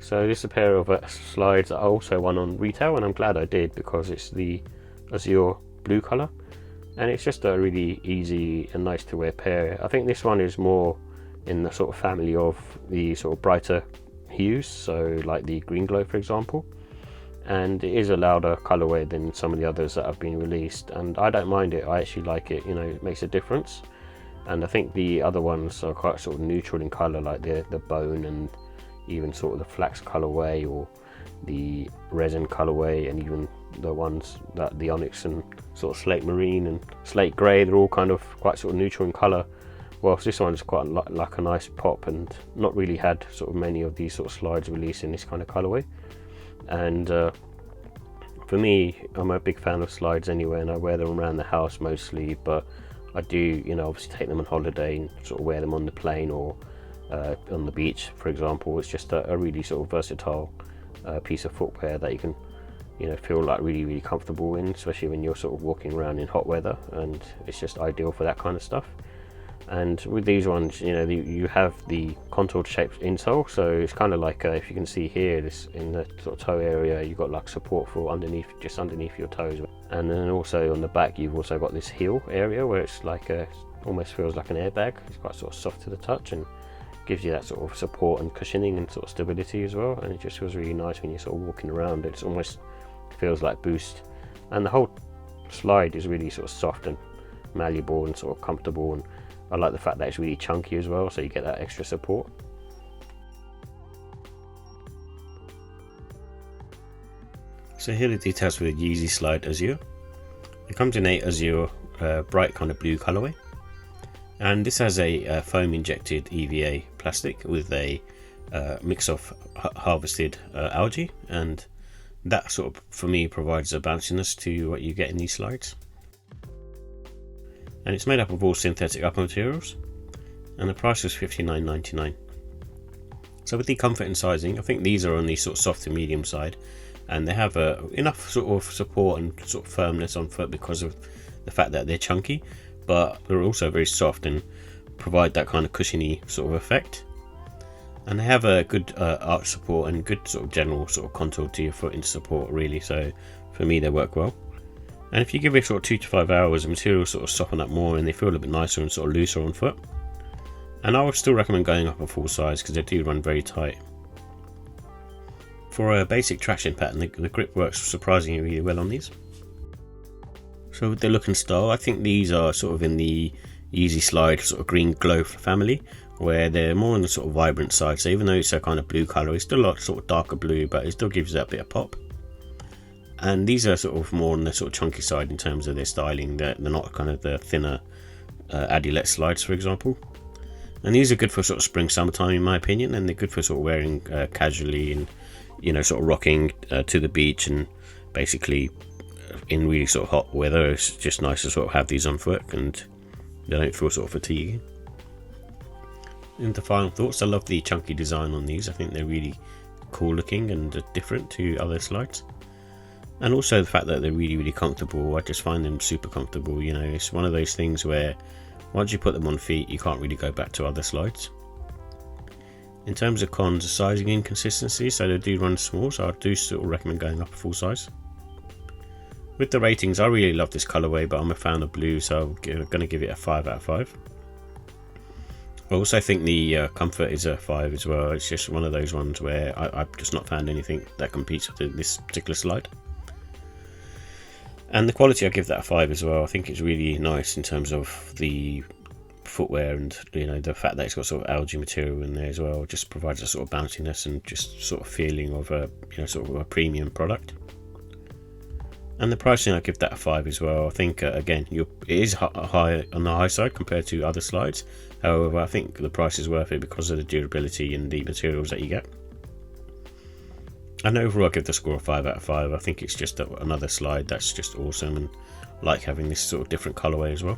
So this is a pair of slides that I also won on retail, and I'm glad I did because it's the Azure blue colour, and it's just a really easy and nice to wear pair. I think this one is more in the sort of family of the sort of brighter hues, so like the green glow for example, and it is a louder colorway than some of the others that have been released, and I don't mind it. I actually like it, you know, it makes a difference. And I think the other ones are quite sort of neutral in color, like the bone and even sort of the flax colorway or the resin colorway, and even the ones that the onyx and sort of slate marine and slate grey, they're all kind of quite sort of neutral in color, whilst this one's quite like a nice pop and not really had sort of many of these sort of slides released in this kind of colorway. And for me, I'm a big fan of slides anyway, and I wear them around the house mostly, but I do, you know, obviously take them on holiday and sort of wear them on the plane or on the beach for example. It's just a really sort of versatile piece of footwear that you can, you know, feel like really comfortable in, especially when you're sort of walking around in hot weather, and it's just ideal for that kind of stuff. And with these ones, you know, you have the contoured shaped insole, so it's kind of like if you can see here, this in the sort of toe area, you've got like support for underneath, just underneath your toes, and then also on the back you've also got this heel area where it's like almost feels like an airbag. It's quite sort of soft to the touch and gives you that sort of support and cushioning and sort of stability as well, and it just feels really nice when you're sort of walking around. It's almost feels like boost, and the whole slide is really sort of soft and malleable and sort of comfortable, and I like the fact that it's really chunky as well, so you get that extra support. So here are the details for the Yeezy Slide Azure. It comes in a Azure bright kind of blue colorway, and this has a foam injected EVA plastic with a mix of harvested algae, and that sort of for me provides a bounciness to what you get in these slides. And it's made up of all synthetic upper materials, and the price was $59.99. So with the comfort and sizing, I think these are on the sort of soft to medium side, and they have enough sort of support and sort of firmness on foot because of the fact that they're chunky, but they're also very soft and provide that kind of cushiony sort of effect. And they have a good arch support and good sort of general sort of contour to your foot in support really, so for me they work well. And if you give it sort of 2 to 5 hours, the material sort of soften up more and they feel a bit nicer and sort of looser on foot. And I would still recommend going up a full size because they do run very tight. For a basic traction pattern, the grip works surprisingly really well on these. So with the look and style, I think these are sort of in the Yeezy Slide sort of green glow family, where they're more on the sort of vibrant side. So even though it's a kind of blue colour, it's still a lot sort of darker blue, but it still gives that bit of pop. And these are sort of more on the sort of chunky side in terms of their styling. They're not kind of the thinner Adidas slides, for example. And these are good for sort of spring, summertime, in my opinion, and they're good for sort of wearing casually and, you know, sort of rocking to the beach, and basically in really sort of hot weather. It's just nice to sort of have these on foot, and they don't feel sort of fatiguing. And the final thoughts, I love the chunky design on these. I think they're really cool looking and different to other slides. And also the fact that they're really comfortable. I just find them super comfortable. You know, it's one of those things where once you put them on feet, you can't really go back to other slides. In terms of cons, the sizing inconsistency, so they do run small, so I do still recommend going up a full size. With the ratings, I really love this colorway, but I'm a fan of blue, so I'm going to give it a 5 out of 5. I also think the comfort is a 5 as well. It's just one of those ones where I've just not found anything that competes with this particular slide. And the quality, I give that a 5 as well. I think it's really nice in terms of the footwear, and you know, the fact that it's got sort of algae material in there as well just provides a sort of bounciness and just sort of feeling of a, you know, sort of a premium product. And the pricing, I give that a 5 as well. I think again, it is high on the high side compared to other slides. However, I think the price is worth it because of the durability and the materials that you get. And overall, I give the score a 5 out of 5. I think it's just another slide that's just awesome, and like having this sort of different colorway as well.